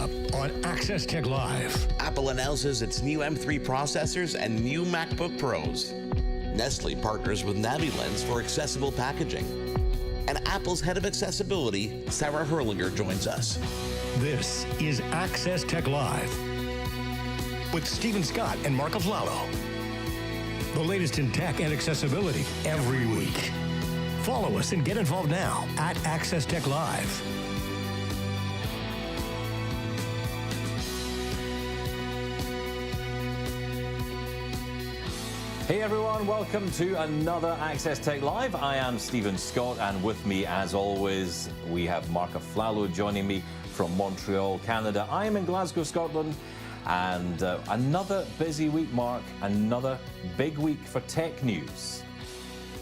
up on Access Tech Live. Apple announces its new M3 processors and new MacBook Pros. Nestle partners with NaviLens for accessible packaging. And Apple's head of accessibility, Sarah Herlinger, joins us. This is Access Tech Live with Stephen Scott and Marc Aflalo. The latest in tech and accessibility every week. Follow us and get involved now at Access Tech Live. Hey everyone, welcome to another Access Tech Live. I am Stephen Scott, and with me as always we have Marc Aflalo joining me from Montreal, Canada. I am in Glasgow, Scotland, and another busy week, Marc, another big week for tech news.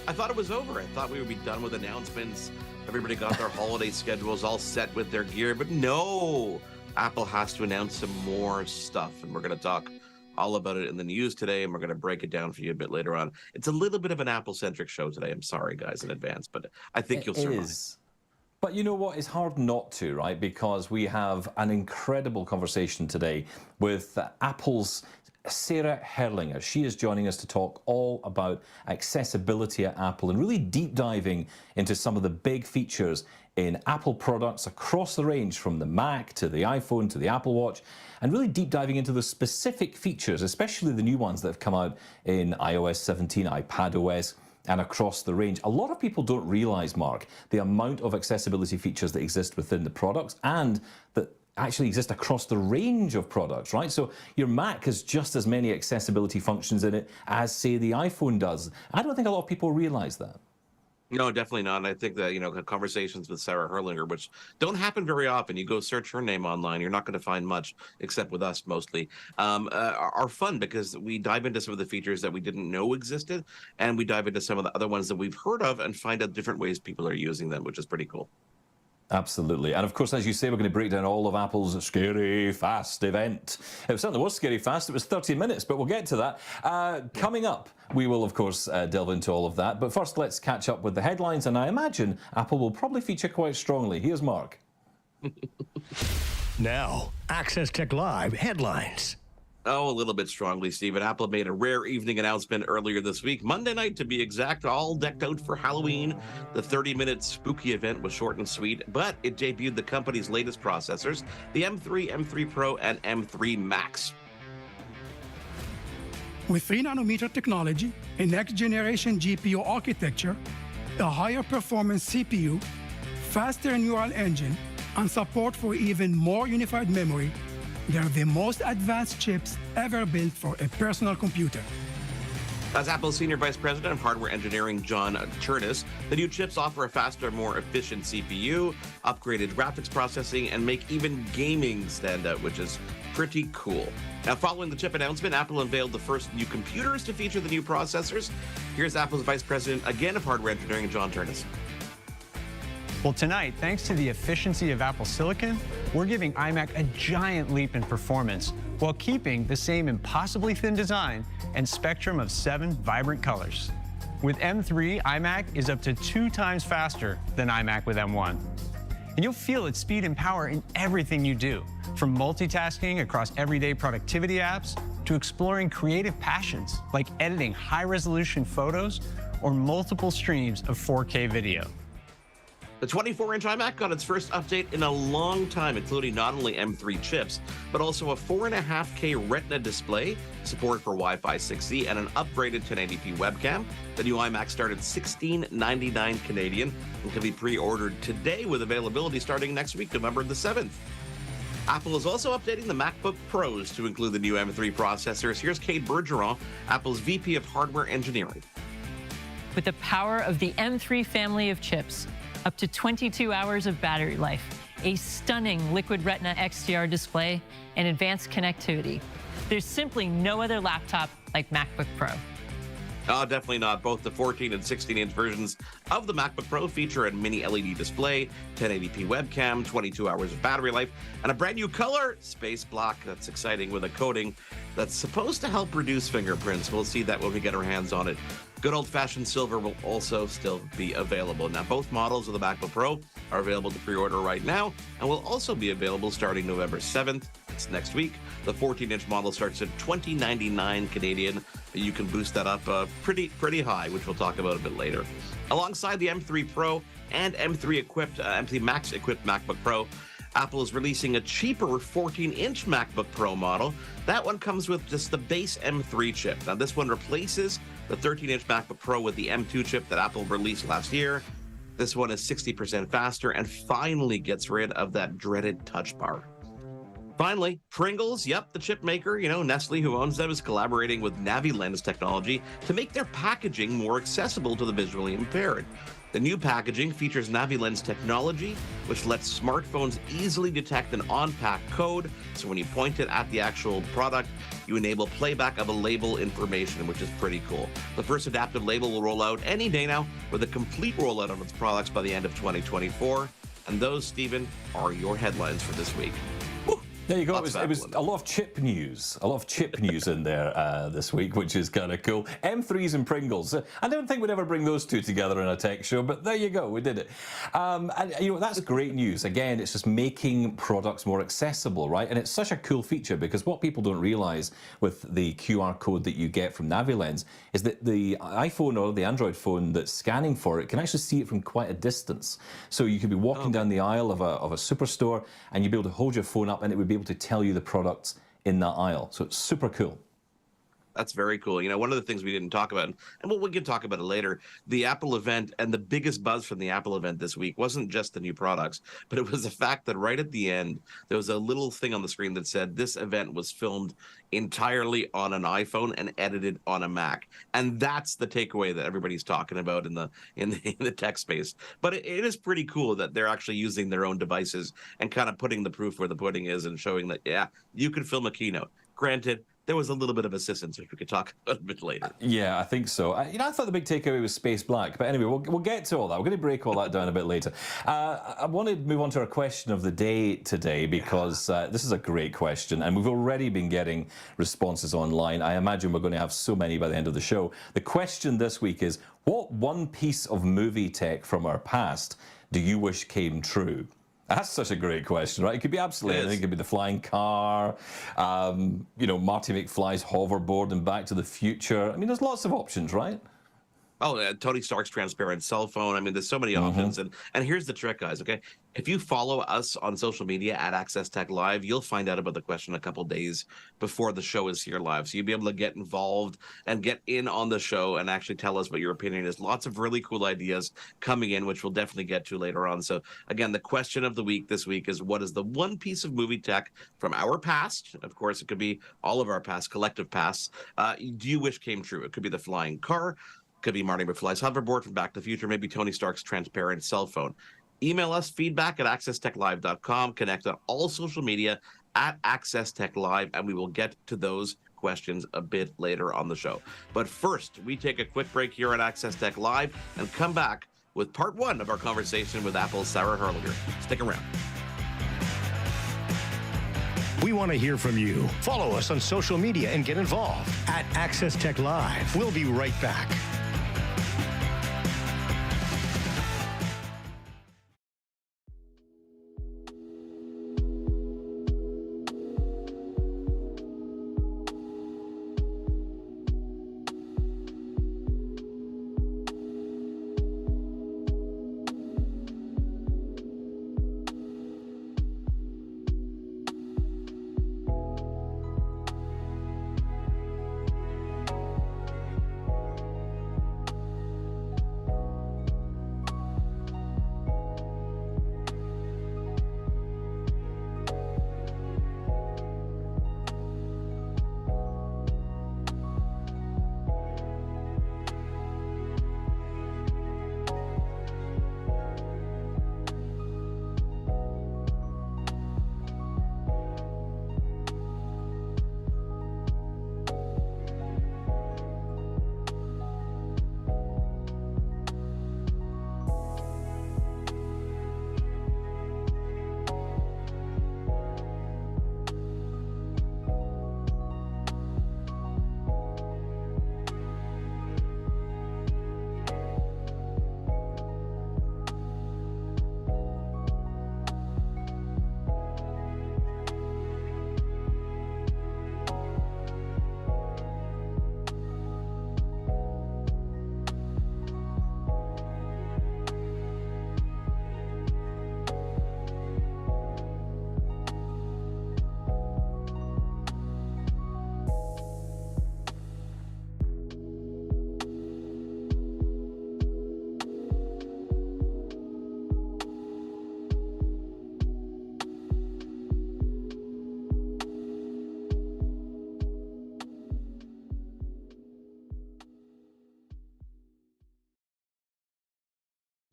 I thought it was over. I thought we would be done with announcements. Everybody got their holiday schedules all set with their gear, but no! Apple has to announce some more stuff, and we're going to talk all about it in the news today, and we're going to break it down for you a bit later on. It's a little bit of an Apple-centric show today. I'm sorry, guys, in advance, but I think you'll survive. It is. But you know what? It's hard not to, right? Because we have an incredible conversation today with Apple's Sarah Herlinger. She is joining us to talk all about accessibility at Apple and really deep diving into some of the big features in Apple products across the range, from the Mac to the iPhone to the Apple Watch, and really deep diving into the specific features, especially the new ones that have come out in iOS 17, iPadOS, and across the range. A lot of people don't realize, Marc, the amount of accessibility features that exist within the products and that actually exist across the range of products, right? So your Mac has just as many accessibility functions in it as, say, the iPhone does. I don't think a lot of people realize that. No, definitely not. And I think that, conversations with Sarah Herlinger, which don't happen very often. You go search her name online, you're not going to find much, except with us mostly, are fun because we dive into some of the features that we didn't know existed, and we dive into some of the other ones that we've heard of and find out different ways people are using them, which is pretty cool. Absolutely. And of course, as you say, we're going to break down all of Apple's Scary Fast event. It certainly was scary fast. It was 30 minutes, but we'll get to that. Coming up, we will, of course, delve into all of that. But first, let's catch up with the headlines. And I imagine Apple will probably feature quite strongly. Here's Marc. Now, Access Tech Live headlines. Oh, a little bit strongly, Stephen. Apple made a rare evening announcement earlier this week, Monday night to be exact, all decked out for Halloween. The 30-minute spooky event was short and sweet, but it debuted the company's latest processors, the M3, M3 Pro, and M3 Max. With 3-nanometer technology, a next-generation GPU architecture, a higher performance CPU, faster neural engine, and support for even more unified memory, they're the most advanced chips ever built for a personal computer. As Apple's Senior Vice President of Hardware Engineering, John Turnus, the new chips offer a faster, more efficient CPU, upgraded graphics processing, and make even gaming stand out, which is pretty cool. Now, following the chip announcement, Apple unveiled the first new computers to feature the new processors. Here's Apple's Vice President, again, of Hardware Engineering, John Turnus. Well, tonight, thanks to the efficiency of Apple Silicon, we're giving iMac a giant leap in performance while keeping the same impossibly thin design and spectrum of 7 vibrant colors. With M3, iMac is up to 2 times faster than iMac with M1. And you'll feel its speed and power in everything you do, from multitasking across everyday productivity apps to exploring creative passions like editing high-resolution photos or multiple streams of 4K video. The 24-inch iMac got its first update in a long time, including not only M3 chips, but also a 4.5K Retina display, support for Wi-Fi 6E, and an upgraded 1080p webcam. The new iMac started $16.99 Canadian and can be pre-ordered today with availability starting next week, November the 7th. Apple is also updating the MacBook Pros to include the new M3 processors. Here's Kate Bergeron, Apple's VP of Hardware Engineering. With the power of the M3 family of chips, up to 22 hours of battery life, a stunning Liquid Retina XDR display, and advanced connectivity, there's simply no other laptop like MacBook Pro. Oh, definitely not. Both the 14 and 16-inch versions of the MacBook Pro feature a mini LED display, 1080p webcam, 22 hours of battery life, and a brand new color, space black. That's exciting, with a coating that's supposed to help reduce fingerprints. We'll see that when we get our hands on it. Good old-fashioned silver will also still be available. Now, both models of the MacBook Pro are available to pre-order right now and will also be available starting November 7th. It's next week. The 14-inch model starts at $20.99 Canadian. You can boost that up pretty high, which we'll talk about a bit later. Alongside the M3 Pro and M3 Max equipped MacBook Pro, Apple is releasing a cheaper 14-inch MacBook Pro model. That one comes with just the base M3 chip. Now, this one replaces the 13-inch MacBook Pro with the M2 chip that Apple released last year. This one is 60% faster and finally gets rid of that dreaded touch bar. Finally, Pringles, yep, the chip maker, Nestle, who owns them, is collaborating with NaviLens technology to make their packaging more accessible to the visually impaired. The new packaging features NaviLens technology, which lets smartphones easily detect an on-pack code. So when you point it at the actual product, you enable playback of a label information, which is pretty cool. The first adaptive label will roll out any day now, with a complete rollout of its products by the end of 2024. And those, Stephen, are your headlines for this week. There you go. It was a lot of chip news. In there this week, which is kind of cool. M3s and Pringles. I don't think we'd ever bring those two together in a tech show, but there you go. We did it. And that's great news. Again, it's just making products more accessible, right? And it's such a cool feature because what people don't realize with the QR code that you get from NaviLens is that the iPhone or the Android phone that's scanning for it can actually see it from quite a distance. So you could be walking down the aisle of a superstore and you'd be able to hold your phone up and it would be able to tell you the products in that aisle. So it's super cool. That's very cool. One of the things we didn't talk about, and we can talk about it later, the Apple event, and the biggest buzz from the Apple event this week wasn't just the new products, but it was the fact that right at the end, there was a little thing on the screen that said this event was filmed entirely on an iPhone and edited on a Mac. And that's the takeaway that everybody's talking about in the tech space. But it is pretty cool that they're actually using their own devices and kind of putting the proof where the pudding is and showing that, yeah, you can film a keynote. Granted, there was a little bit of assistance, which we could talk about a bit later. Yeah, I think so. I thought the big takeaway was Space Black, but anyway, we'll get to all that. We're going to break all that down a bit later. I want to move on to our question of the day today because this is a great question, and we've already been getting responses online. I imagine we're going to have so many by the end of the show. The question this week is, what one piece of movie tech from our past do you wish came true? That's such a great question, right? It could be absolutely anything. It could be the flying car, Marty McFly's hoverboard and Back to the Future. I mean, there's lots of options, right? Oh, Tony Stark's transparent cell phone. I mean, there's so many options. And here's the trick, guys, okay? If you follow us on social media at Access Tech Live, you'll find out about the question a couple days before the show is here live. So you'll be able to get involved and get in on the show and actually tell us what your opinion is. Lots of really cool ideas coming in, which we'll definitely get to later on. So again, the question of the week this week is, what is the one piece of movie tech from our past? Of course, it could be all of our past, collective pasts. Do you wish came true? It could be the flying car. Could be Marty McFly's hoverboard from Back to the Future, maybe Tony Stark's transparent cell phone. Email us, feedback at accesstechlive.com. Connect on all social media at Access Tech Live, and we will get to those questions a bit later on the show. But first, we take a quick break here at Access Tech Live and come back with part one of our conversation with Apple's Sarah Herlinger. Stick around. We want to hear from you. Follow us on social media and get involved at Access Tech Live. We'll be right back.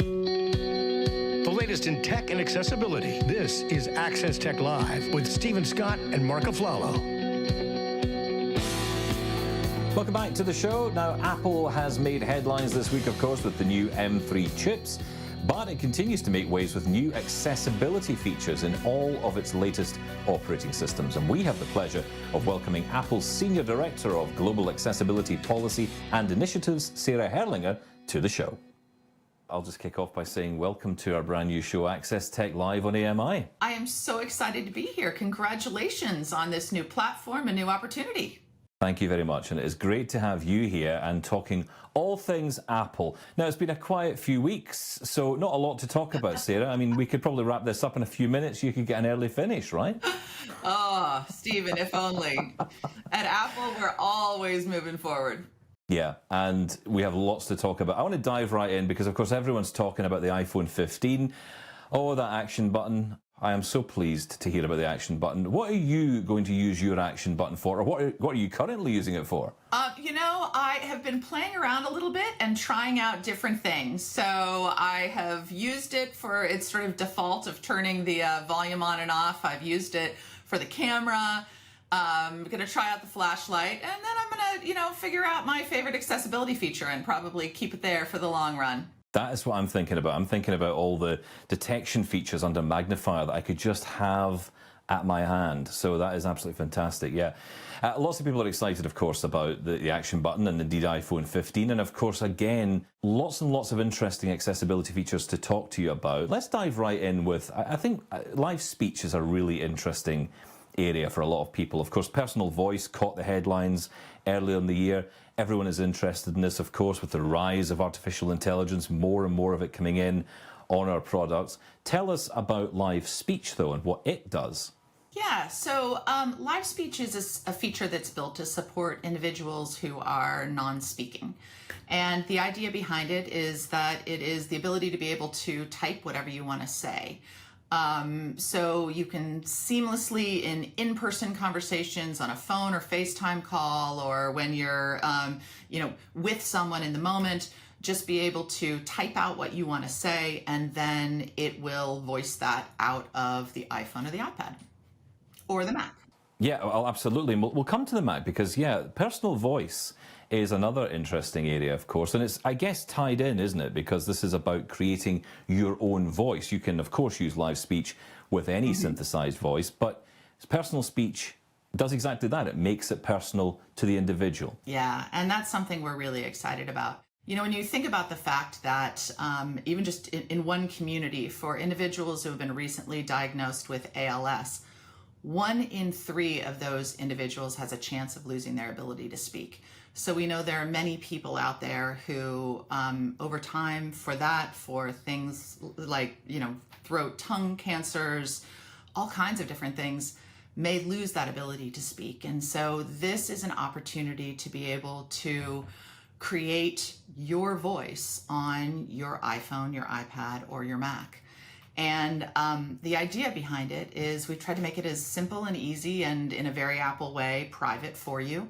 The latest in tech and accessibility. This is Access Tech Live with Stephen Scott and Marc Aflalo. Welcome back to the show. Now, Apple has made headlines this week, of course, with the new M3 chips, but it continues to make waves with new accessibility features in all of its latest operating systems. And we have the pleasure of welcoming Apple's Senior Director of Global Accessibility Policy and Initiatives, Sarah Herrlinger, to the show. I'll just kick off by saying welcome to our brand new show, Access Tech Live on AMI. I am so excited to be here. Congratulations on this new platform and new opportunity. Thank you very much, and it is great to have you here and talking all things Apple. Now, it's been a quiet few weeks, so not a lot to talk about, Sarah. I mean, we could probably wrap this up in a few minutes. You could get an early finish, right? Oh, Stephen, if only. At Apple, we're always moving forward. Yeah, and we have lots to talk about. I want to dive right in because, of course, everyone's talking about the iPhone 15. Oh, that action button. I am so pleased to hear about the action button. What are you going to use your action button for, or what are you currently using it for? You know, I have been playing around a little bit and trying out different things. So I have used it for its sort of default of turning the volume on and off. I've used it for the camera. I'm going to try out the flashlight, and then I'm going to, figure out my favorite accessibility feature and probably keep it there for the long run. That is what I'm thinking about. I'm thinking about all the detection features under magnifier that I could just have at my hand. So that is absolutely fantastic, yeah. Lots of people are excited, of course, about the action button and indeed iPhone 15. And of course, again, lots and lots of interesting accessibility features to talk to you about. Let's dive right in with, I think live speech is a really interesting area for a lot of people. Of course, personal voice caught the headlines earlier in the year. Everyone is interested in this, of course, with the rise of artificial intelligence, more and more of it coming in on our products. Tell us about live speech, though, and what it does. Yeah, so live speech is a feature that's built to support individuals who are non-speaking. And the idea behind it is that it is the ability to be able to type whatever you want to say. So you can seamlessly in-person conversations on a phone or FaceTime call, or when you're, with someone in the moment, just be able to type out what you want to say, and then it will voice that out of the iPhone or the iPad or the Mac. Yeah, well, absolutely. We'll come to the Mac because, yeah, personal voice is another interesting area, of course, and it's, I guess, tied in, isn't it? Because this is about creating your own voice. You can, of course, use live speech with any synthesized voice, but personal speech does exactly that. It makes it personal to the individual. Yeah, and that's something we're really excited about. You know, when you think about the fact that even just in one community, for individuals who have been recently diagnosed with ALS, 1 in 3 of those individuals has a chance of losing their ability to speak. So we know there are many people out there who, over time, for things like, throat, tongue cancers, all kinds of different things, may lose that ability to speak. And so this is an opportunity to be able to create your voice on your iPhone, your iPad, or your Mac. And the idea behind it is we try to make it as simple and easy and, in a very Apple way, private for you.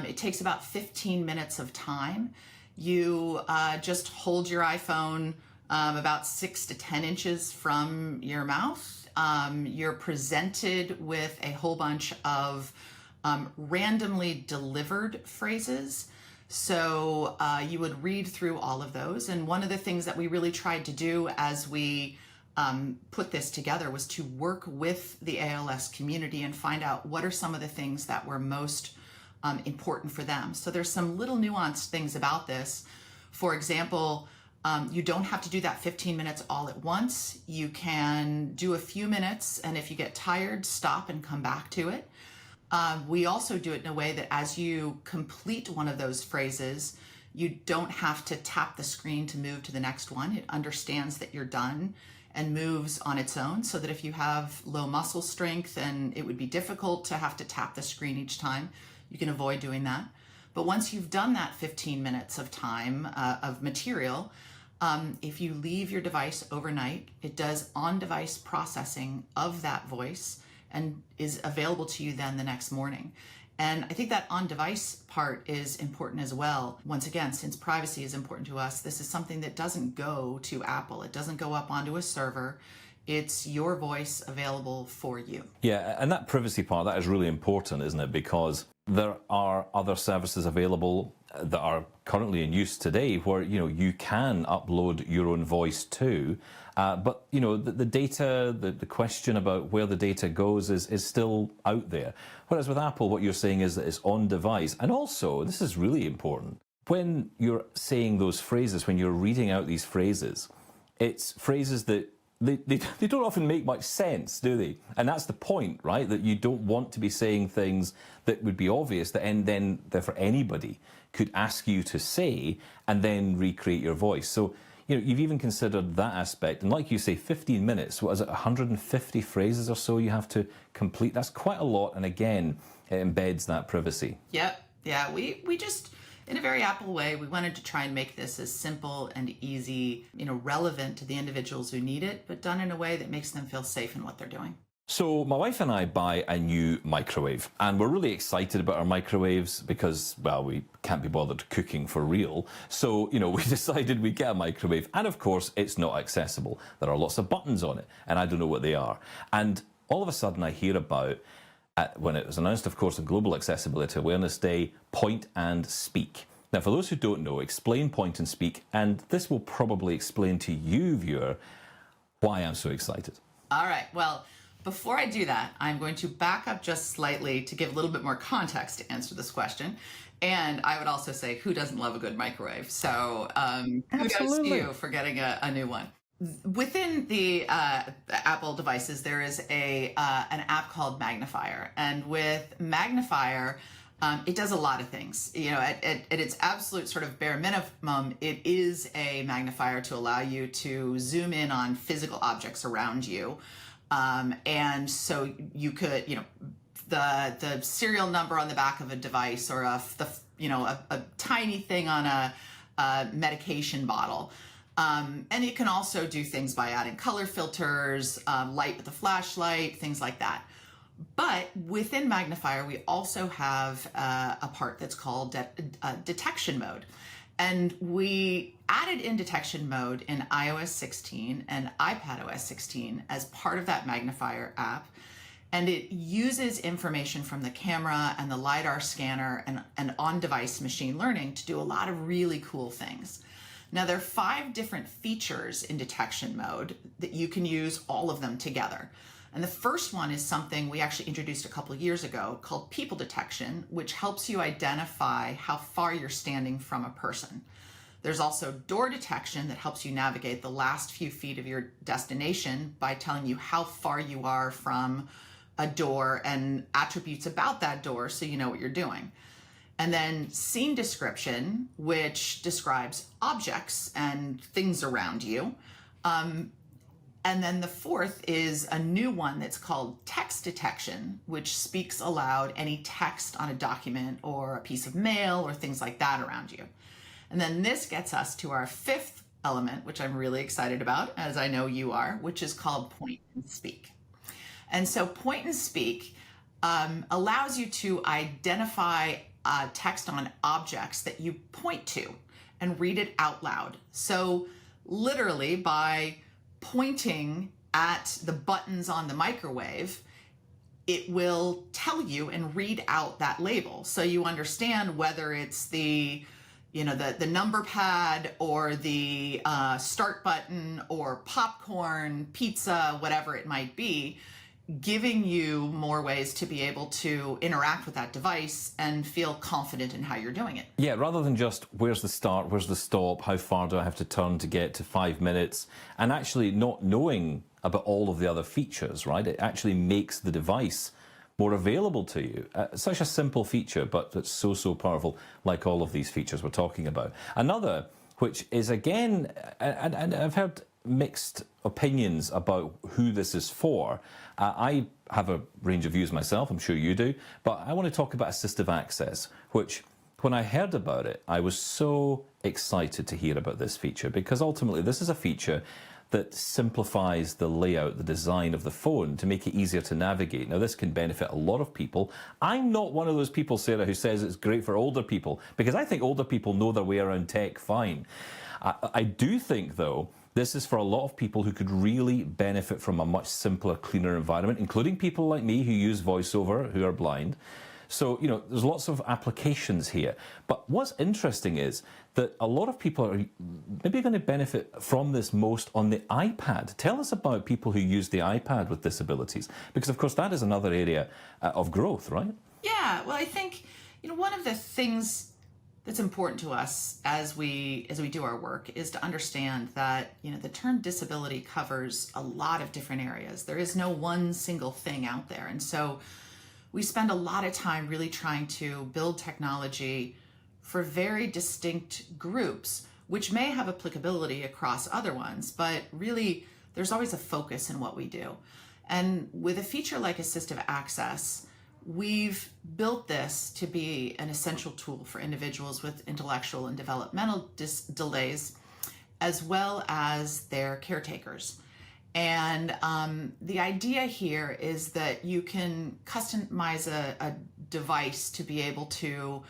It takes about 15 minutes of time. You just hold your iPhone about 6 to 10 inches from your mouth. You're presented with a whole bunch of randomly delivered phrases. So you would read through all of those. And one of the things that we really tried to do as we put this together was to work with the ALS community and find out what are some of the things that were most important for them. So there's some little nuanced things about this. For example, you don't have to do that 15 minutes all at once. You can do a few minutes, and if you get tired, stop and come back to it. We also do it in a way that as you complete one of those phrases, you don't have to tap the screen to move to the next one. It understands that you're done and moves on its own, so that if you have low muscle strength and it would be difficult to have to tap the screen each time, you can avoid doing that. But once you've done that 15 minutes of time of material, if you leave your device overnight, it does on-device processing of that voice and is available to you then the next morning. And I think that on-device part is important as well. Once again, since privacy is important to us, this is something that doesn't go to Apple. It doesn't go up onto a server. It's your voice available for you. Yeah, and that privacy part, that is really important, isn't it? Because there are other services available that are currently in use today where, you can upload your own voice to, but, the data, the question about where the data goes is still out there. Whereas with Apple, what you're saying is that it's on device. And also, this is really important, when you're saying those phrases, when you're reading out these phrases, it's phrases that they don't often make much sense, do they? And that's the point, right? That you don't want to be saying things that would be obvious that and then therefore anybody could ask you to say and then recreate your voice. So, you've even considered that aspect. And like you say, 15 minutes, what is it, 150 phrases or so you have to complete? That's quite a lot. And again, it embeds that privacy. Yep. Yeah, we just, in a very Apple way, we wanted to try and make this as simple and easy, relevant to the individuals who need it, but done in a way that makes them feel safe in what they're doing. So my wife and I buy a new microwave, and we're really excited about our microwaves because, well, we can't be bothered cooking for real. So, we decided we'd get a microwave, and of course, it's not accessible. There are lots of buttons on it, and I don't know what they are. And all of a sudden I hear about, when it was announced, of course, on Global Accessibility Awareness Day, Point and Speak. Now, for those who don't know, explain Point and Speak, and this will probably explain to you, viewer, why I'm so excited. All right, well, before I do that, I'm going to back up just slightly to give a little bit more context to answer this question. And I would also say, who doesn't love a good microwave? So kudos to you for getting a new one. Within the Apple devices, there is an app called Magnifier. And with Magnifier, it does a lot of things. At its absolute sort of bare minimum, it is a magnifier to allow you to zoom in on physical objects around you. And so you could, the serial number on the back of a device or a tiny thing on a medication bottle. And it can also do things by adding color filters, light with a flashlight, things like that. But within Magnifier, we also have a part that's called detection mode. And we added in detection mode in iOS 16 and iPadOS 16 as part of that Magnifier app. And it uses information from the camera and the LiDAR scanner and on-device machine learning to do a lot of really cool things. Now, there are 5 different features in detection mode that you can use all of them together. And the first one is something we actually introduced a couple of years ago called people detection, which helps you identify how far you're standing from a person. There's also door detection that helps you navigate the last few feet of your destination by telling you how far you are from a door and attributes about that door so you know what you're doing. And then scene description, which describes objects and things around you. And then the fourth is a new one that's called text detection, which speaks aloud any text on a document or a piece of mail or things like that around you. And then this gets us to our 5th element, which I'm really excited about, as I know you are, which is called Point and Speak. And so Point and Speak allows you to identify text on objects that you point to and read it out loud. So literally by pointing at the buttons on the microwave, it will tell you and read out that label. So you understand whether it's the number pad or the start button or popcorn, pizza, whatever it might be, giving you more ways to be able to interact with that device and feel confident in how you're doing it. Yeah, rather than just where's the start, where's the stop, how far do I have to turn to get to 5 minutes, and actually not knowing about all of the other features, right? It actually makes the device more available to you. Such a simple feature, but it's so powerful, like all of these features we're talking about. Another, which is again, and I've heard mixed opinions about who this is for. I have a range of views myself, I'm sure you do, but I want to talk about assistive access, which when I heard about it, I was so excited to hear about this feature because ultimately this is a feature that simplifies the layout, the design of the phone to make it easier to navigate. Now, this can benefit a lot of people. I'm not one of those people, Sarah, who says it's great for older people, because I think older people know their way around tech fine. I do think, though, this is for a lot of people who could really benefit from a much simpler, cleaner environment, including people like me who use VoiceOver, who are blind. So, you know, there's lots of applications here. But what's interesting is that a lot of people are maybe going to benefit from this most on the iPad. Tell us about people who use the iPad with disabilities, because, of course, that is another area of growth, right? Yeah, well, I think, you know, one of the things that's important to us as we do our work is to understand that, you know, the term disability covers a lot of different areas. There is no one single thing out there. And so we spend a lot of time really trying to build technology for very distinct groups, which may have applicability across other ones, but really there's always a focus in what we do. And with a feature like assistive access, we've built this to be an essential tool for individuals with intellectual and developmental delays, as well as their caretakers. And the idea here is that you can customize a device to be able to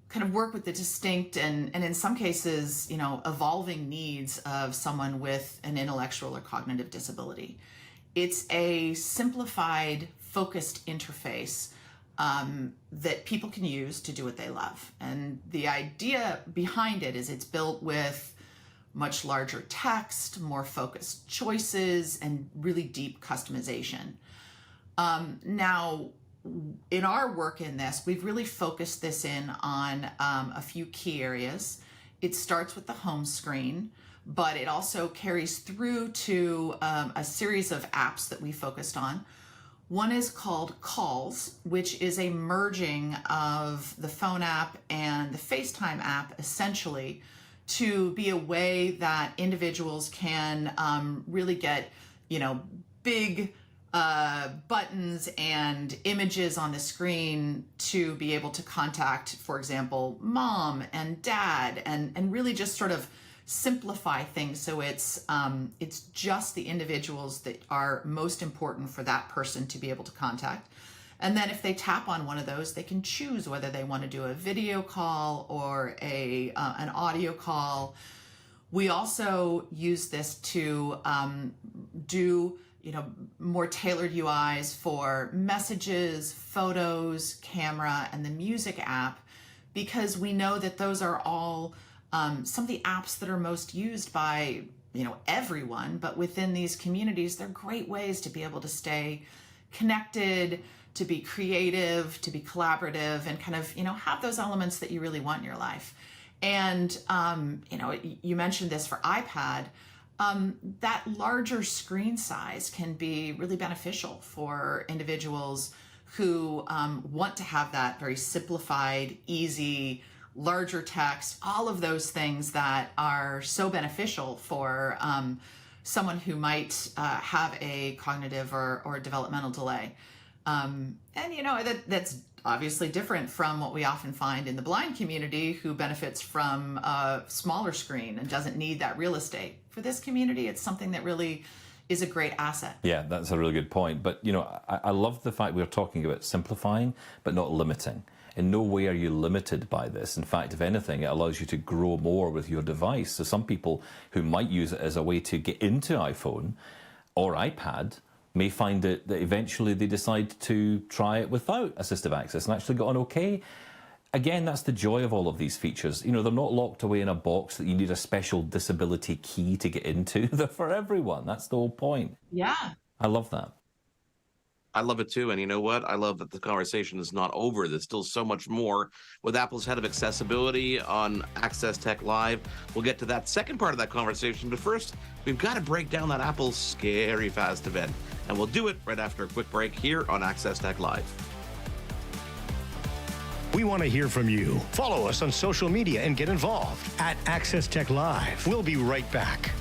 kind of work with the distinct and in some cases, you know, evolving needs of someone with an intellectual or cognitive disability. It's a simplified, focused interface that people can use to do what they love. And the idea behind it is it's built with much larger text, more focused choices, and really deep customization. Now, in our work in this, we've really focused this in on a few key areas. It starts with the home screen, but it also carries through to a series of apps that we focused on. One is called Calls, which is a merging of the phone app and the FaceTime app, essentially, to be a way that individuals can really get, you know, big buttons and images on the screen to be able to contact, for example, mom and dad, and really just sort of simplify things so it's just the individuals that are most important for that person to be able to contact. And then if they tap on one of those, they can choose whether they want to do a video call or an audio call. We also use this to do, you know, more tailored UIs for messages, photos, camera, and the music app, because we know that those are all some of the apps that are most used by, you know, everyone. But within these communities, they're great ways to be able to stay connected, to be creative, to be collaborative, and kind of, you know, have those elements that you really want in your life. And, you know, you mentioned this for iPad. That larger screen size can be really beneficial for individuals who want to have that very simplified, easy, larger text, all of those things that are so beneficial for someone who might have a cognitive or developmental delay. And, you know, that's obviously different from what we often find in the blind community, who benefits from a smaller screen and doesn't need that real estate. For this community, it's something that really is a great asset. Yeah, that's a really good point. But, you know, I love the fact we're talking about simplifying, but not limiting. In no way are you limited by this. In fact, if anything, it allows you to grow more with your device. So some people who might use it as a way to get into iPhone or iPad may find that eventually they decide to try it without assistive access and actually got on okay. Again, that's the joy of all of these features. You know, they're not locked away in a box that you need a special disability key to get into. They're for everyone. That's the whole point. Yeah. I love that. I love it too. And you know what? I love that the conversation is not over. There's still so much more with Apple's head of accessibility on Access Tech Live. We'll get to that second part of that conversation. But first, we've got to break down that Apple's scary fast event. And we'll do it right after a quick break here on Access Tech Live. We want to hear from you. Follow us on social media and get involved at Access Tech Live. We'll be right back.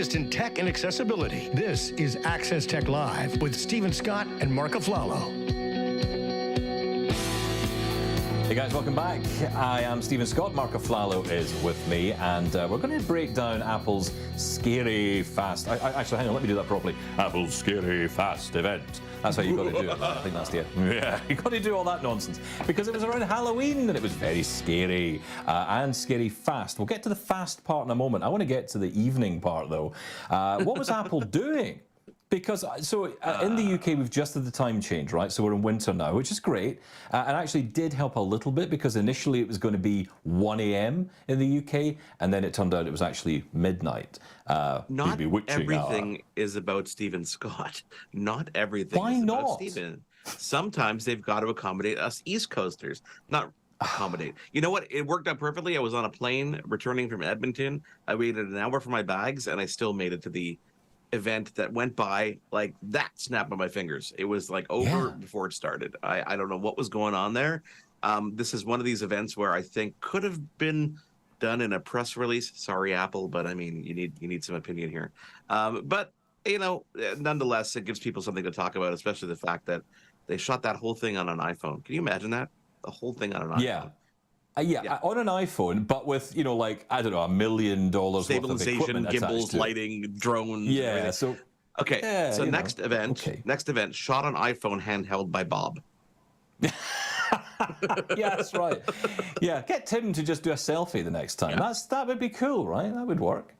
latest in tech and accessibility. This is Access Tech Live with Stephen Scott and Marc Aflalo. Hey guys, welcome back. I am Stephen Scott. Marc Aflalo is with me, and we're going to break down Apple's scary fast. Actually, hang on, let me do that properly. Apple's scary fast event. That's how you got to do it. I think that's the yeah. You got to do all that nonsense because it was around Halloween and it was very scary and scary fast. We'll get to the fast part in a moment. I want to get to the evening part though. What was Apple doing? Because in the UK, we've just had the time change, right? So we're in winter now, which is great. And actually did help a little bit because initially it was going to be 1 a.m. in the UK. And then it turned out it was actually midnight. Not everything is about Stephen Scott. Not everything Why is not? about Stephen. Sometimes they've got to accommodate us East Coasters. Not accommodate. You know what? It worked out perfectly. I was on a plane returning from Edmonton. I waited an hour for my bags and I still made it to the event that went by like that snap of my fingers. It was like over before it started. I don't know what was going on there. This is one of these events where I think could have been done in a press release. Sorry, Apple, but I mean, you need some opinion here. But you know, nonetheless, it gives people something to talk about, especially the fact that they shot that whole thing on an iPhone. Can you imagine that? The whole thing on an iPhone. Yeah, on an iPhone, but with, you know, like, I don't know, $1 million worth of equipment gimbals, to lighting, drones. Yeah, so... Okay, yeah, so next event, shot on iPhone, handheld by Bob. Yeah, that's right. Yeah, get Tim to just do a selfie the next time. Yeah. That would be cool, right? That would work.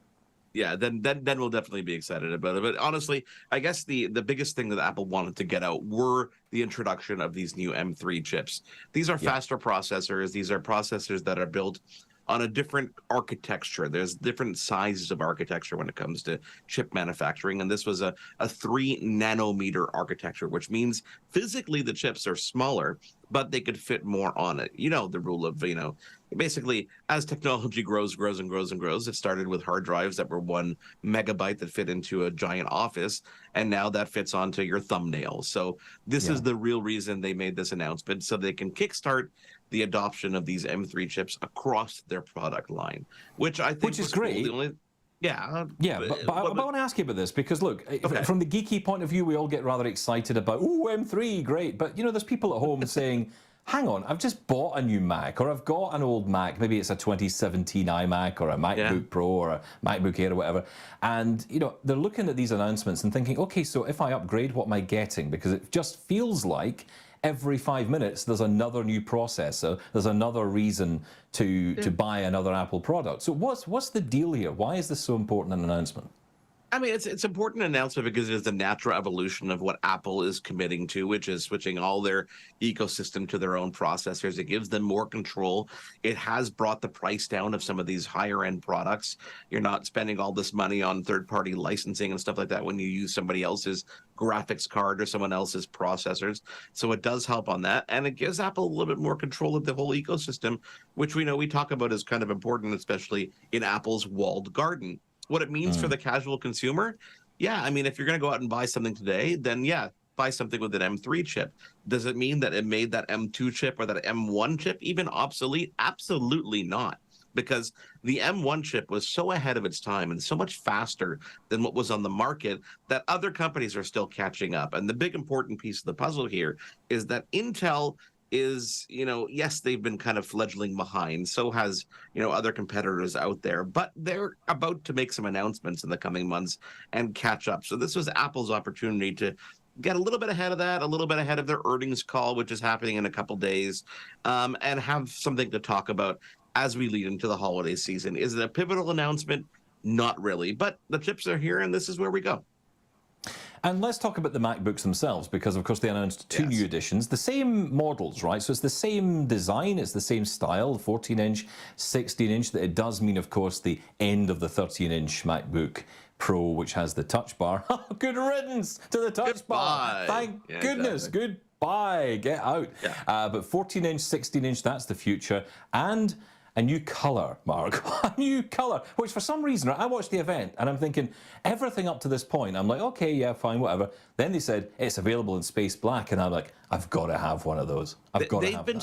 Yeah, then we'll definitely be excited about it. But honestly, I guess the biggest thing that Apple wanted to get out were the introduction of these new M3 chips. These are faster processors. These are processors that are built on a different architecture. There's different sizes of architecture when it comes to chip manufacturing. And this was a 3 nanometer architecture, which means physically the chips are smaller, but they could fit more on it. You know, the rule of, you know, basically as technology grows, it started with hard drives that were 1 megabyte that fit into a giant office. And now that fits onto your thumbnail. So this is the real reason they made this announcement, so they can kickstart the adoption of these M3 chips across their product line, which I think is great. But I want to ask you about this because, look, from the geeky point of view, we all get rather excited about, oh, M3, great. But, you know, there's people at home saying, hang on, I've just bought a new Mac, or I've got an old Mac, maybe it's a 2017 iMac or a MacBook Pro or a MacBook Air or whatever. And, you know, they're looking at these announcements and thinking, okay, so if I upgrade, what am I getting? Because it just feels like every 5 minutes there's another new processor, there's another reason to buy another Apple product. So what's the deal here? Why is this so important an announcement? I mean, it's an important announcement because it is the natural evolution of what Apple is committing to, which is switching all their ecosystem to their own processors. It gives them more control. It has brought the price down of some of these higher end products. You're not spending all this money on third-party licensing and stuff like that when you use somebody else's graphics card or someone else's processors. So it does help on that. And it gives Apple a little bit more control of the whole ecosystem, which we know we talk about as kind of important, especially in Apple's walled garden. What it means for the casual consumer, I mean, if you're going to go out and buy something today, then buy something with an M3 chip. Does it mean that it made that M2 chip or that M1 chip even obsolete? Absolutely not, because the M1 chip was so ahead of its time and so much faster than what was on the market that other companies are still catching up. And the big important piece of the puzzle here is that Intel is, you know, yes, they've been kind of fledgling behind. So has, you know, other competitors out there, but they're about to make some announcements in the coming months and catch up. So this was Apple's opportunity to get a little bit ahead of that, a little bit ahead of their earnings call, which is happening in a couple days, and have something to talk about as we lead into the holiday season. Is it a pivotal announcement? Not really, but the chips are here and this is where we go. And let's talk about the MacBooks themselves, because of course they announced two new editions, the same models, right? So it's the same design, it's the same style, 14-inch, 16-inch. It does mean, of course, the end of the 13-inch MacBook Pro, which has the touch bar. Good riddance to the touch bar. Thank goodness. Exactly. Goodbye. Get out. But 14-inch, 16-inch, that's the future. And a new colour, Mark. A new colour, which for some reason, I watched the event and I'm thinking, everything up to this point, I'm like, okay, yeah, fine, whatever. Then they said, it's available in space black, and I'm like, I've got to have one of those. They've been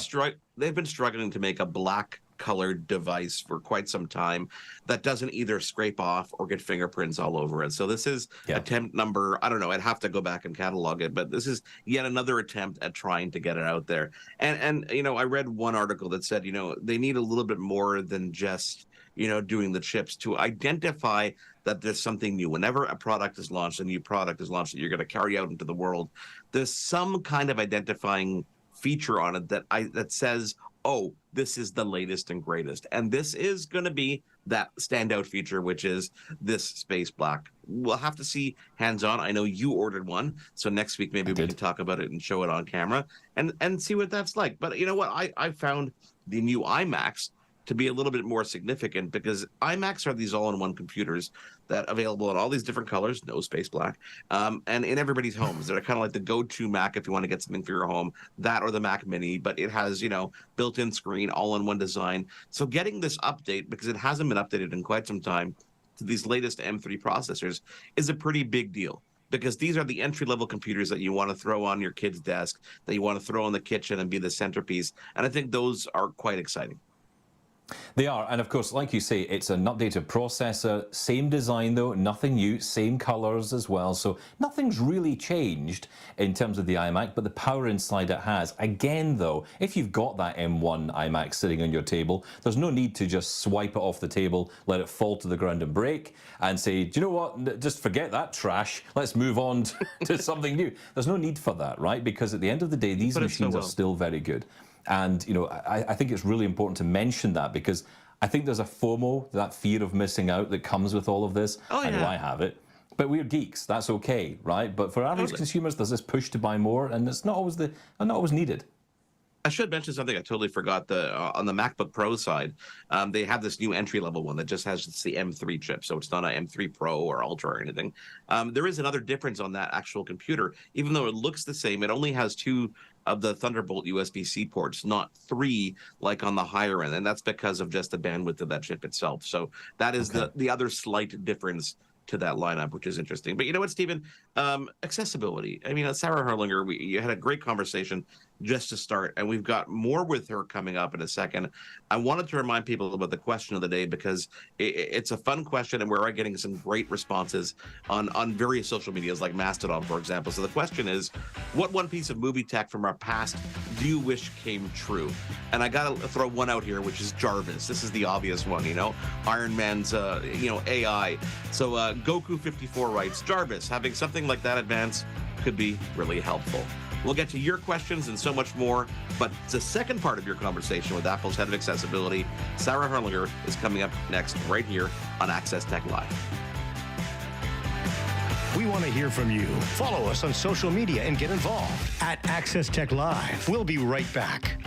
struggling to make a black colored device for quite some time that doesn't either scrape off or get fingerprints all over it. So this is attempt number, I don't know, I'd have to go back and catalog it, but this is yet another attempt at trying to get it out there. And you know, I read one article that said, you know, they need a little bit more than just, you know, doing the chips to identify that there's something new. Whenever a product is launched, a new product is launched that you're going to carry out into the world, there's some kind of identifying feature on it that says, oh, this is the latest and greatest. And this is going to be that standout feature, which is this space black. We'll have to see hands-on. I know you ordered one, so next week maybe we can talk about it and show it on camera and see what that's like. But you know what? I found the new iMacs to be a little bit more significant, because iMacs are these all-in-one computers that are available in all these different colors, no space black, and in everybody's homes. They're kind of like the go-to Mac if you want to get something for your home, that or the Mac Mini, but it has, you know, built-in screen, all-in-one design. So getting this update, because it hasn't been updated in quite some time, to these latest M3 processors is a pretty big deal, because these are the entry-level computers that you want to throw on your kid's desk, that you want to throw in the kitchen and be the centerpiece. And I think those are quite exciting. They are, and of course, like you say, it's an updated processor, same design though, nothing new, same colors as well, so nothing's really changed in terms of the iMac, but the power inside it has. Again though, if you've got that M1 iMac sitting on your table, there's no need to just swipe it off the table, let it fall to the ground and break, and say, do you know what, just forget that trash, let's move on to something new. There's no need for that, right? Because at the end of the day, these machines are still very good. And, you know, I think it's really important to mention that, because I think there's a FOMO, that fear of missing out that comes with all of this. Oh, yeah. I know I have it. But we're geeks, that's okay, right? But for average consumers, there's this push to buy more, and it's not always needed. I should mention something I totally forgot. On the MacBook Pro side, they have this new entry-level one that just has the M3 chip, so it's not an M3 Pro or Ultra or anything. There is another difference on that actual computer. Even though it looks the same, it only has 2 of the Thunderbolt USB-C ports, not 3 like on the higher end, and that's because of just the bandwidth of that chip itself. So that is the other slight difference to that lineup, which is interesting. But you know what, Stephen? Accessibility. I mean, Sarah Herlinger, you had a great conversation just to start, and we've got more with her coming up in a second. I wanted to remind people about the question of the day, because it's a fun question, and we're getting some great responses on various social medias like Mastodon, for example. So the question is, what one piece of movie tech from our past do you wish came true? And I gotta throw one out here, which is Jarvis. This is the obvious one, you know, Iron Man's AI. So Goku54 writes, Jarvis, having something like that advanced could be really helpful. We'll get to your questions and so much more, but the second part of your conversation with Apple's head of accessibility, Sarah Herlinger, is coming up next right here on Access Tech Live. We want to hear from you. Follow us on social media and get involved at Access Tech Live. We'll be right back.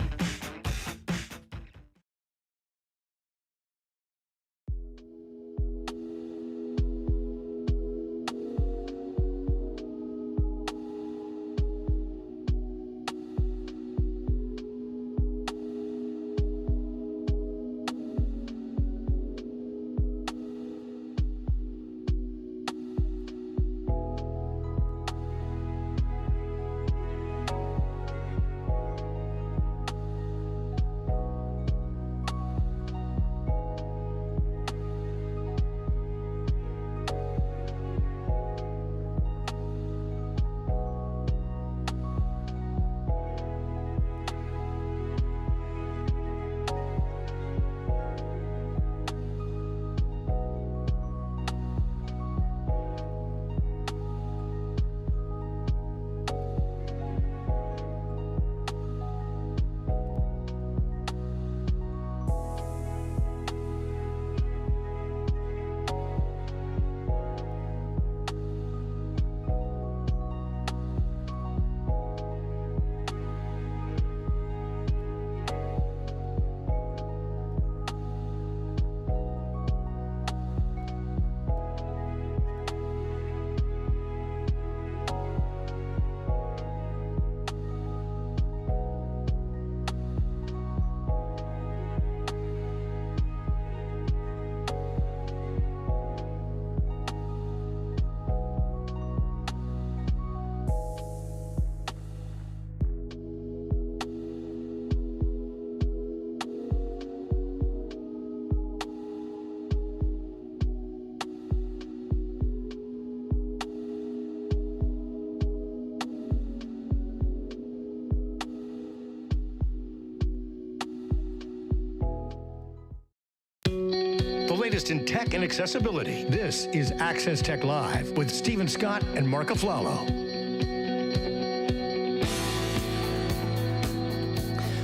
latest in tech and accessibility. This is Access Tech Live with Stephen Scott and Marc Aflalo.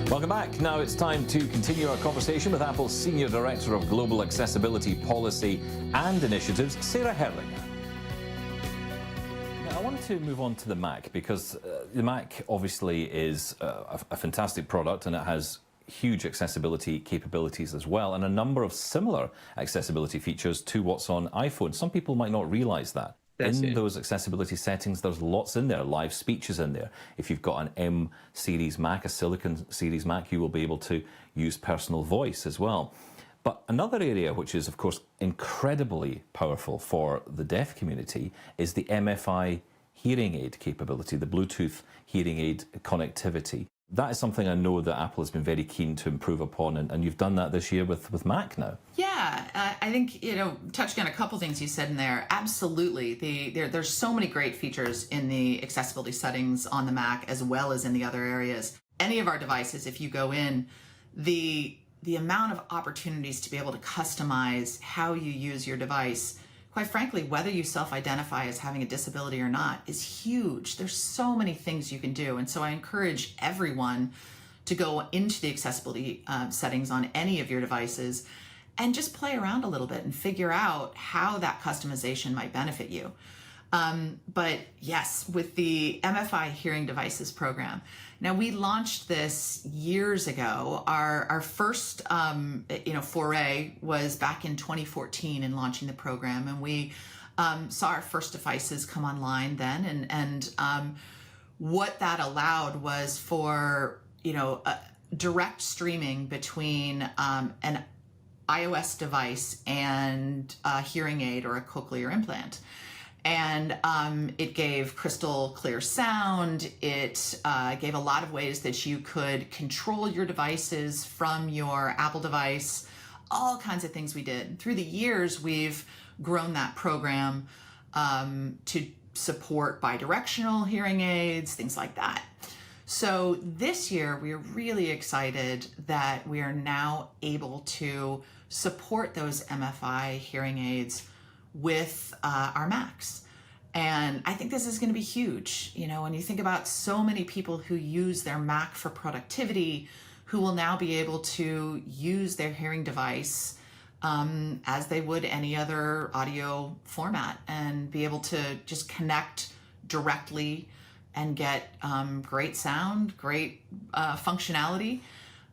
Welcome back. Now it's time to continue our conversation with Apple's Senior Director of Global Accessibility Policy and Initiatives, Sarah Herlinger. Now, I wanted to move on to the Mac because the Mac obviously is a fantastic product, and it has huge accessibility capabilities as well, and a number of similar accessibility features to what's on iPhone. Some people might not realize that. In those accessibility settings, there's lots in there. Live speech is in there. If you've got an M series Mac, a Silicon series Mac, you will be able to use personal voice as well. But another area which is, of course, incredibly powerful for the deaf community is the MFI hearing aid capability, the Bluetooth hearing aid connectivity. That is something I know that Apple has been very keen to improve upon, and you've done that this year with Mac now. Yeah, I think, touching on a couple things you said in there, absolutely. There's so many great features in the accessibility settings on the Mac as well as in the other areas. Any of our devices, if you go in, the amount of opportunities to be able to customize how you use your device, quite frankly, whether you self-identify as having a disability or not, is huge. There's so many things you can do. And so I encourage everyone to go into the accessibility settings on any of your devices and just play around a little bit and figure out how that customization might benefit you. But yes, with the MFI hearing devices program, now we launched this years ago. Our first foray was back in 2014 in launching the program, and we saw our first devices come online then, and what that allowed was for direct streaming between an iOS device and a hearing aid or a cochlear implant. And it gave crystal clear sound. It gave a lot of ways that you could control your devices from your Apple device, all kinds of things we did. Through the years, we've grown that program to support bidirectional hearing aids, things like that. So this year, we are really excited that we are now able to support those MFI hearing aids with our Macs. And I think this is going to be huge. When you think about so many people who use their Mac for productivity, who will now be able to use their hearing device as they would any other audio format and be able to just connect directly and get great sound, great functionality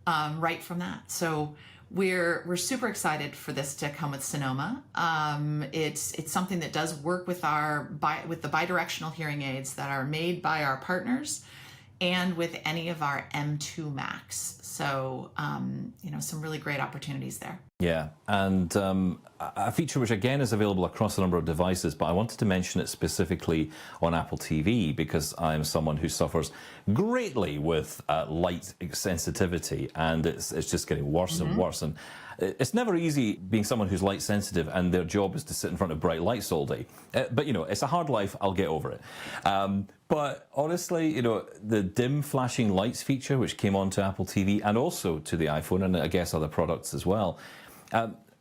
right from that. So we're super excited for this to come with Sonoma. It's something that does work with with the bidirectional hearing aids that are made by our partners, and with any of our M2 Macs. So some really great opportunities there. Yeah, and a feature which again is available across a number of devices, but I wanted to mention it specifically on Apple TV because I am someone who suffers greatly with light sensitivity, and it's just getting worse and worse. And it's never easy being someone who's light sensitive and their job is to sit in front of bright lights all day. But it's a hard life. I'll get over it. But honestly, the dim flashing lights feature, which came onto Apple TV and also to the iPhone and I guess other products as well,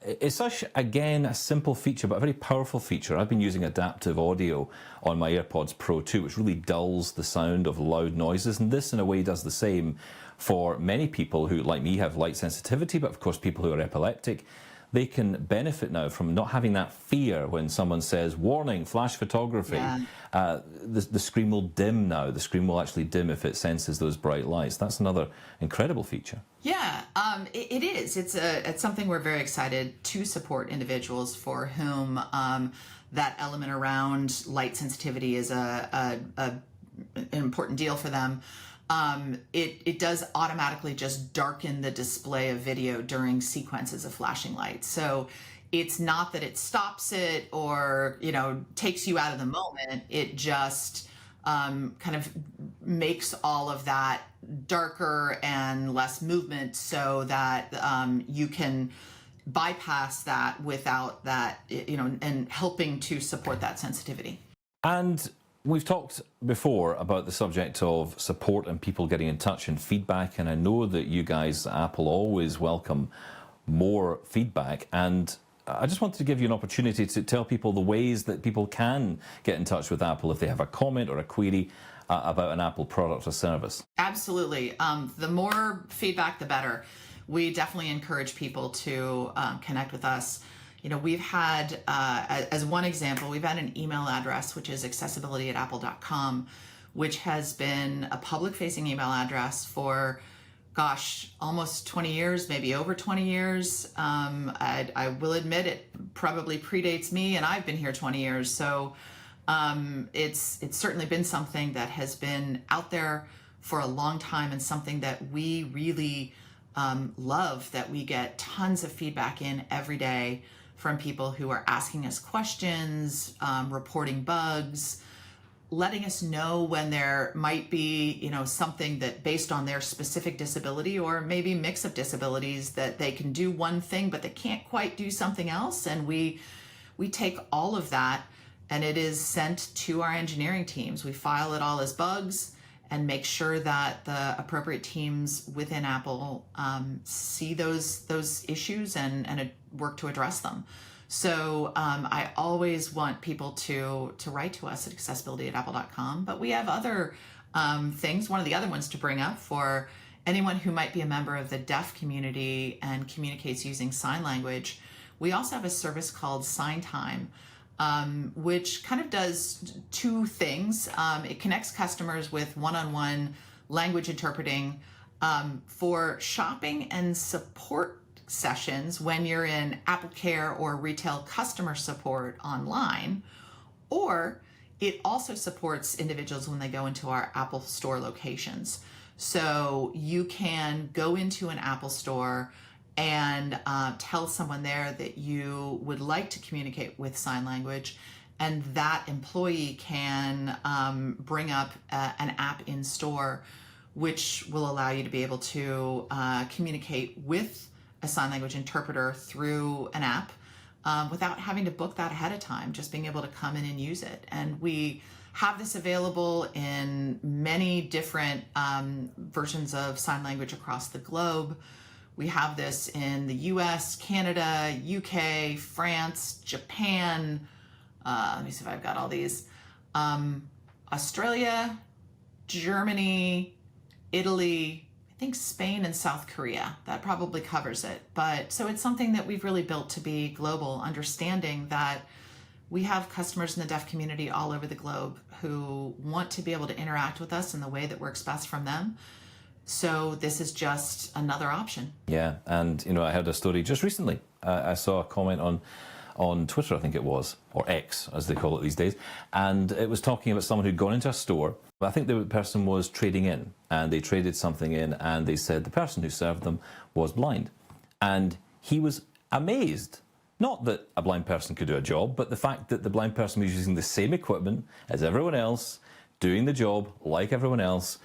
it's such, again, a simple feature, but a very powerful feature. I've been using adaptive audio on my AirPods Pro 2, which really dulls the sound of loud noises, and this in a way does the same for many people who, like me, have light sensitivity, but of course people who are epileptic. They can benefit now from not having that fear when someone says, warning, flash photography. Yeah. The screen will dim now. The screen will actually dim if it senses those bright lights. That's another incredible feature. Yeah, it is. It's something we're very excited to support individuals for whom that element around light sensitivity is an important deal for them. It does automatically just darken the display of video during sequences of flashing lights. So it's not that it stops it or, takes you out of the moment. It just kind of makes all of that darker and less movement so that you can bypass that without that, and helping to support that sensitivity. And we've talked before about the subject of support and people getting in touch and feedback, and I know that you guys at Apple always welcome more feedback, and I just wanted to give you an opportunity to tell people the ways that people can get in touch with Apple if they have a comment or a query about an Apple product or service. Absolutely. The more feedback, the better. We definitely encourage people to connect with us. You know, we've had, as one example, we've had an email address, which is accessibility@apple.com, which has been a public-facing email address for, gosh, almost 20 years, maybe over 20 years. I will admit it probably predates me, and I've been here 20 years. So it's certainly been something that has been out there for a long time, and something that we really love, that we get tons of feedback in every day from people who are asking us questions, reporting bugs, letting us know when there might be, you know, something that based on their specific disability, or maybe mix of disabilities, that they can do one thing but they can't quite do something else. And we take all of that, and it is sent to our engineering teams. We file it all as bugs and make sure that the appropriate teams within Apple see those issues and work to address them. So I always want people to write to us at accessibility@apple.com. But we have other things. One of the other ones to bring up for anyone who might be a member of the deaf community and communicates using sign language, we also have a service called Sign Time, which kind of does two things. It connects customers with one-on-one language interpreting for shopping and support sessions when you're in Apple Care or retail customer support online, or it also supports individuals when they go into our Apple Store locations. So you can go into an Apple Store and tell someone there that you would like to communicate with sign language, and that employee can bring up an app in store which will allow you to be able to communicate with a sign language interpreter through an app without having to book that ahead of time, just being able to come in and use it. And we have this available in many different versions of sign language across the globe. We have this in the US, Canada, UK, France, Japan, let me see if I've got all these, Australia, Germany, Italy, I think Spain and South Korea. That probably covers it. But so it's something that we've really built to be global, understanding that we have customers in the deaf community all over the globe who want to be able to interact with us in the way that works best from them. So this is just another option. Yeah, and you know, I heard a story just recently. I saw a comment on Twitter, I think it was, or X, as they call it these days, and it was talking about someone who'd gone into a store. I think the person was trading in, and they traded something in, and they said the person who served them was blind. And he was amazed. Not that a blind person could do a job, but the fact that the blind person was using the same equipment as everyone else, doing the job like everyone else.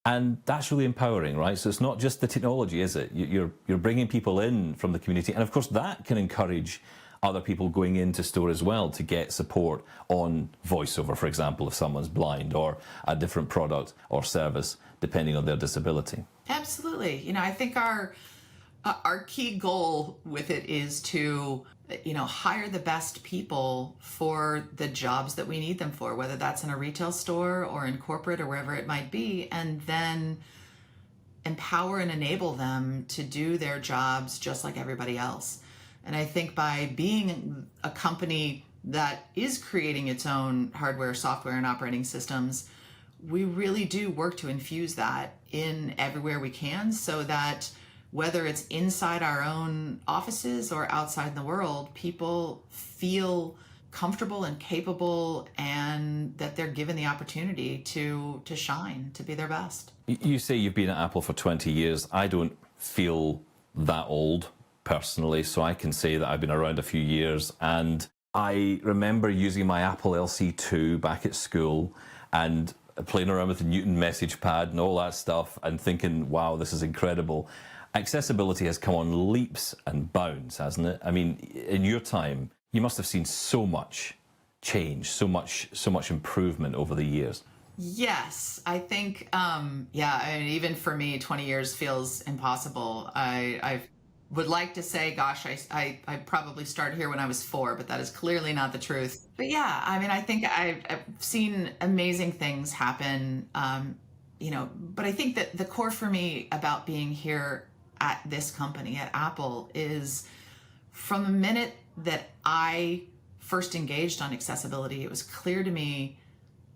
And that's really empowering, right? So it's not just the technology, is it? You're bringing people in from the community. And of course, that can encourage other people going into store as well to get support on voiceover, for example, if someone's blind, or a different product or service, depending on their disability. Absolutely. You know, I think our key goal with it is to, you know, hire the best people for the jobs that we need them for, whether that's in a retail store or in corporate or wherever it might be, and then empower and enable them to do their jobs just like everybody else. And I think by being a company that is creating its own hardware, software, and operating systems, we really do work to infuse that in everywhere we can, so that whether it's inside our own offices or outside in the world, people feel comfortable and capable, and that they're given the opportunity to shine, to be their best. You say you've been at Apple for 20 years. I don't feel that old personally, so I can say that I've been around a few years, and I remember using my Apple LC2 back at school and playing around with the Newton message pad and all that stuff and thinking, wow, this is incredible. Accessibility has come on leaps and bounds, hasn't it? I mean, in your time, you must have seen so much change, so much improvement over the years. Yes, I think, yeah, I mean, even for me, 20 years feels impossible. I've would like to say, gosh, I probably started here when I was 4, but that is clearly not the truth. But yeah, I mean, I think I've seen amazing things happen, but I think that the core for me about being here at this company, at Apple, is from the minute that I first engaged on accessibility, it was clear to me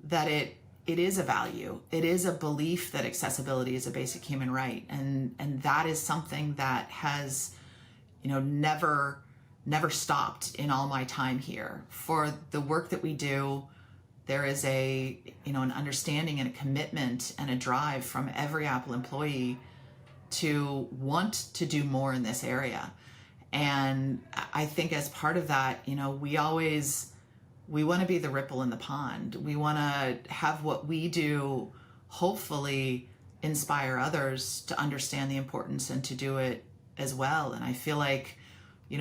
that it is a value. It is a belief that accessibility is a basic human right. And that is something that has, never stopped in all my time here. For the work that we do, there is an understanding and a commitment and a drive from every Apple employee to want to do more in this area. And I think as part of that, we want to be the ripple in the pond. We want to have what we do hopefully inspire others to understand the importance and to do it as well. And I feel like,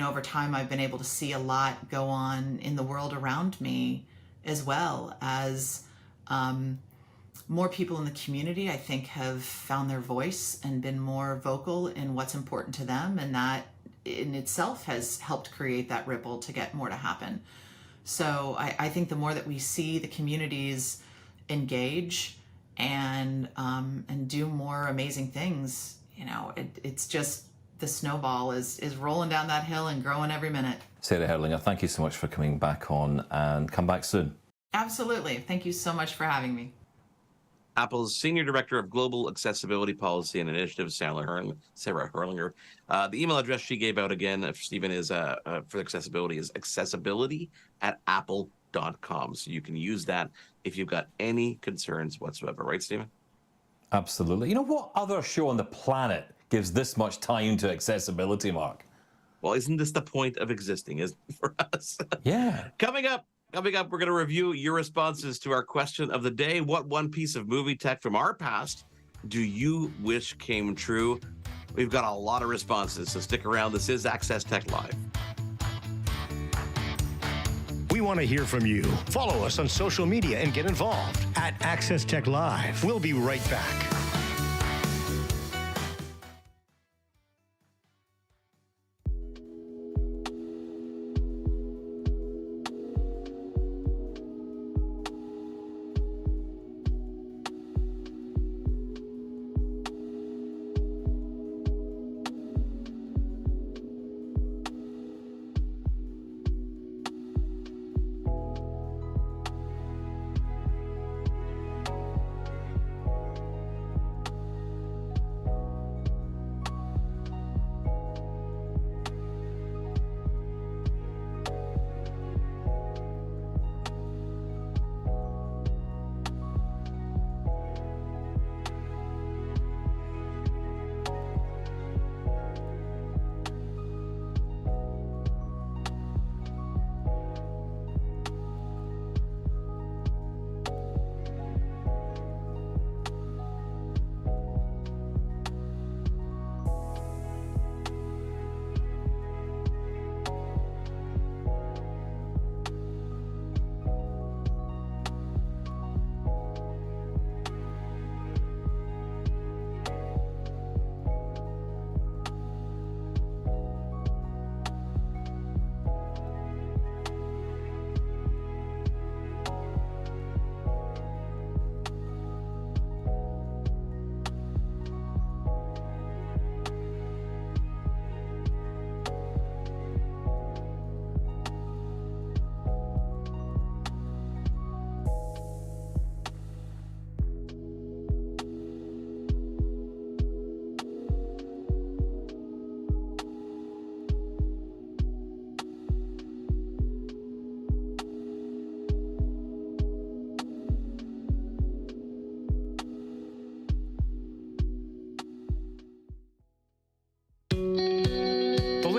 over time I've been able to see a lot go on in the world around me, as well as more people in the community, I think, have found their voice and been more vocal in what's important to them. And that in itself has helped create that ripple to get more to happen. So I think the more that we see the communities engage and do more amazing things, it's just the snowball is rolling down that hill and growing every minute. Sarah Herlinger, thank you so much for coming back on, and come back soon. Absolutely. Thank you so much for having me. Apple's Senior Director of Global Accessibility Policy and Initiative, Sarah Herlinger. The email address she gave out again, Stephen, is for accessibility is accessibility@apple.com. So you can use that if you've got any concerns whatsoever. Right, Stephen? Absolutely. What other show on the planet gives this much time to accessibility, Mark? Well, isn't this the point of existing, isn't it, for us? Yeah. Coming up, we're going to review your responses to our question of the day. What one piece of movie tech from our past do you wish came true? We've got a lot of responses, so stick around. This is Access Tech Live. We want to hear from you. Follow us on social media and get involved at Access Tech Live. We'll be right back.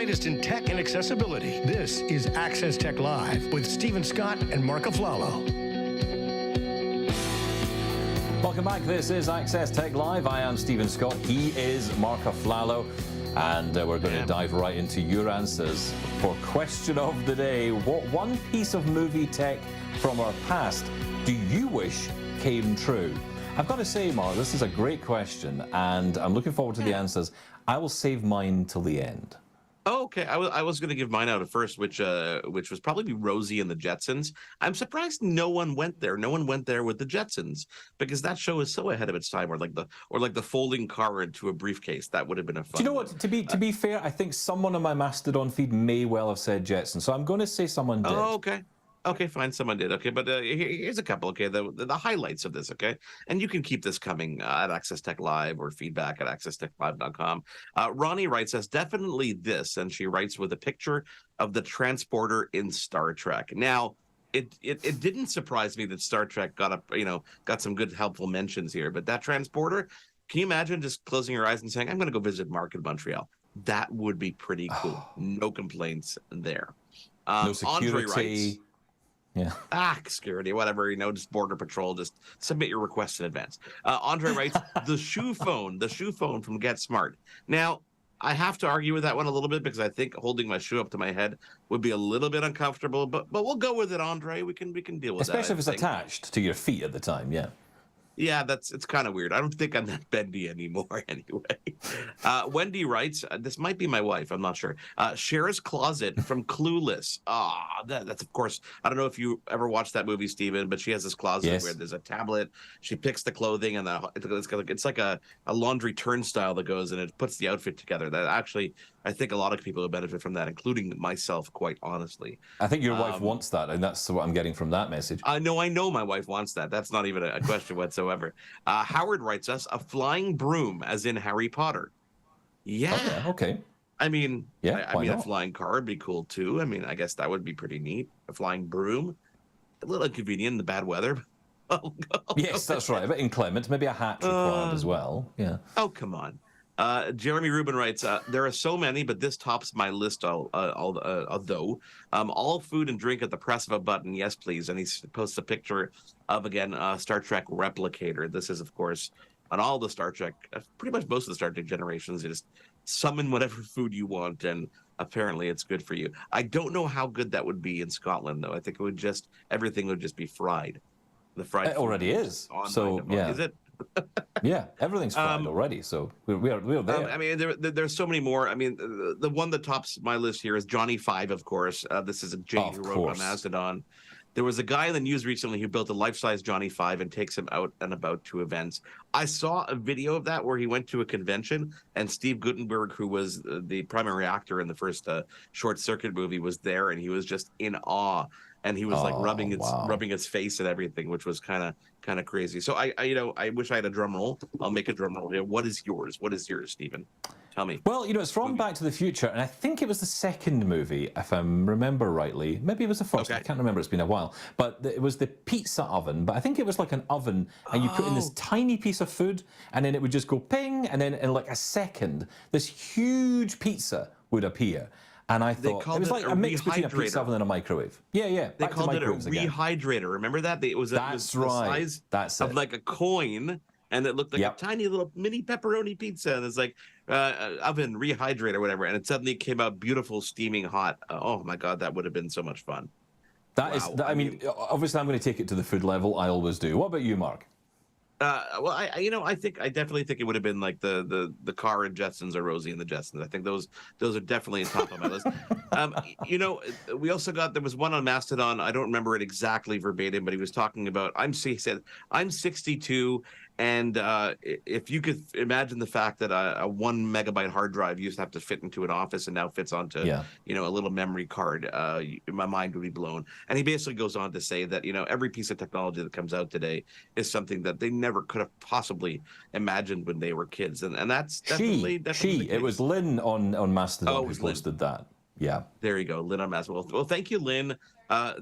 Latest in tech and accessibility. This is Access Tech Live with Stephen Scott and Marc Aflalo. Welcome back. This is Access Tech Live. I am Stephen Scott. He is Marc Aflalo. And we're going to dive right into your answers for question of the day. What one piece of movie tech from our past do you wish came true? I've got to say, Marc, this is a great question, and I'm looking forward to the answers. I will save mine till the end. Oh, okay. I was going to give mine out at first, which was probably Rosie and the Jetsons. I'm surprised no one went there. No one went there with the Jetsons because that show is so ahead of its time. Or like the folding car into a briefcase. That would have been a fun. Do you know one. what? To be fair, I think someone on my Mastodon feed may well have said Jetson, so I'm going to say someone did. Oh, okay. Okay, fine. Someone did. Okay, but here's a couple. Okay, the highlights of this. Okay, and you can keep this coming at Access Tech Live or feedback at accesstechlive.com. Ronnie writes us definitely this, and she writes with a picture of the transporter in Star Trek. Now, it didn't surprise me that Star Trek got some good helpful mentions here, but that transporter, can you imagine just closing your eyes and saying, "I'm going to go visit Marc in Montreal"? That would be pretty cool. No complaints there. No security. Andre writes, yeah. Security, whatever, just Border Patrol, just submit your requests in advance. Andre writes, the shoe phone from Get Smart. Now, I have to argue with that one a little bit because I think holding my shoe up to my head would be a little bit uncomfortable, but we'll go with it, Andre. We can deal with that. Especially if it's attached to your feet at the time, yeah. Yeah, it's kind of weird. I don't think I'm that bendy anymore anyway. Wendy writes, this might be my wife, I'm not sure. Cher's Closet from Clueless. That's of course, I don't know if you ever watched that movie, Stephen, but she has this closet where there's a tablet. She picks the clothing and it's like a laundry turnstile that goes and it puts the outfit together. That actually, I think a lot of people would benefit from that, including myself, quite honestly. I think your wife wants that, and that's what I'm getting from that message. I know my wife wants that. That's not even a question whatsoever. Howard writes us, a flying broom, as in Harry Potter. Yeah. Oh, yeah, okay. I mean, yeah, I mean, a flying car would be cool too. I mean, I guess that would be pretty neat. A flying broom, a little inconvenient in the bad weather. Yes, that's right. A bit inclement. Maybe a hat required as well. Yeah. Oh, come on. Jeremy Rubin writes, there are so many, but this tops my list, although all food and drink at the press of a button, yes, please. And he posts a picture of, again, Star Trek Replicator. This is, of course, on all the Star Trek, pretty much most of the Star Trek generations, you just summon whatever food you want, and apparently it's good for you. I don't know how good that would be in Scotland, though. I think everything would just be fried. The fried it already is. So, yeah. Is it? Yeah, everything's fried already, so we're there. I mean, there's so many more. I mean, the one that tops my list here is Johnny Five, of course. This is a Jane who wrote on Mastodon. There was a guy in the news recently who built a life-size Johnny Five and takes him out and about to events. I saw a video of that where he went to a convention and Steve Guttenberg, who was the primary actor in the first Short Circuit movie, was there, and he was just in awe. And he was like rubbing his face and everything, which was kind of crazy. So I wish I had a drum roll. I'll make a drum roll here. What is yours, Stephen? Tell me. Well, it's from Back to the Future, and I think it was the second movie, if I remember rightly. Maybe it was the first. Okay. I can't remember. It's been a while. But it was the pizza oven. But I think it was like an oven, and you put in this tiny piece of food, and then it would just go ping, and then in like a second, this huge pizza would appear. And I thought it was like a mix between a pizza oven and a microwave. Yeah. They called it a rehydrator. Remember that? It was the size of like a coin, and it looked like a tiny little mini pepperoni pizza. And it's like oven rehydrator or whatever. And it suddenly came out beautiful, steaming hot. Oh my God, that would have been so much fun. I mean, obviously, I'm going to take it to the food level. I always do. What about you, Mark? Well, I definitely think it would have been like the car and Jetsons or Rosie and the Jetsons. I think those are definitely top of my list. We also there was one on Mastodon. I don't remember it exactly verbatim, but he was talking about, he said, I'm 62. And if you could imagine the fact that a 1 megabyte hard drive used to have to fit into an office and now fits onto, a little memory card, my mind would be blown. And he basically goes on to say that, every piece of technology that comes out today is something that they never could have possibly imagined when they were kids. And that's definitely It was Lynn on Mastodon who posted that. Yeah. There you go, Lynn on Mastodon. Well, thank you, Lynn.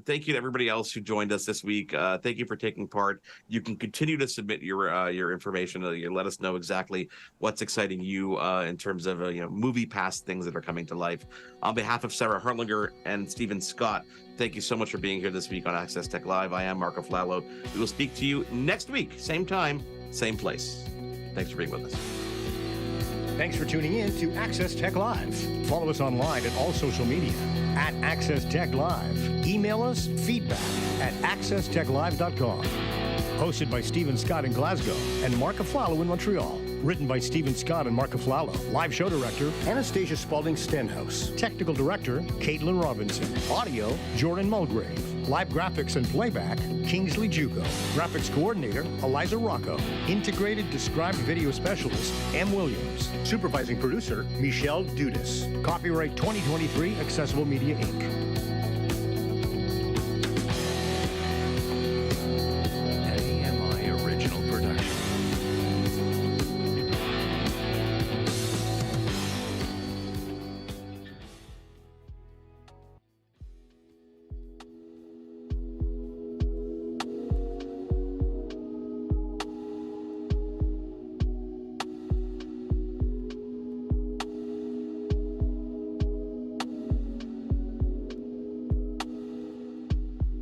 Thank you to everybody else who joined us this week. Thank you for taking part. You can continue to submit your information. Let us know exactly what's exciting you in terms of movie past things that are coming to life. On behalf of Sarah Harlinger and Stephen Scott, thank you so much for being here this week on Access Tech Live. I am Marc Aflalo. We will speak to you next week, same time, same place. Thanks for being with us. Thanks for tuning in to Access Tech Live. Follow us online at all social media at Access Tech Live. Email us feedback at accesstechlive.com. Hosted by Stephen Scott in Glasgow and Marc Aflalo in Montreal. Written by Stephen Scott and Marc Aflalo. Live show director, Anastasia Spalding Stenhouse. Technical director, Caitlin Robinson. Audio, Jordan Mulgrave. Live graphics and playback, Kingsley Juco. Graphics coordinator, Eliza Rocco. Integrated described video specialist, M. Williams. Supervising producer, Michelle Dudas. Copyright 2023, Accessible Media, Inc.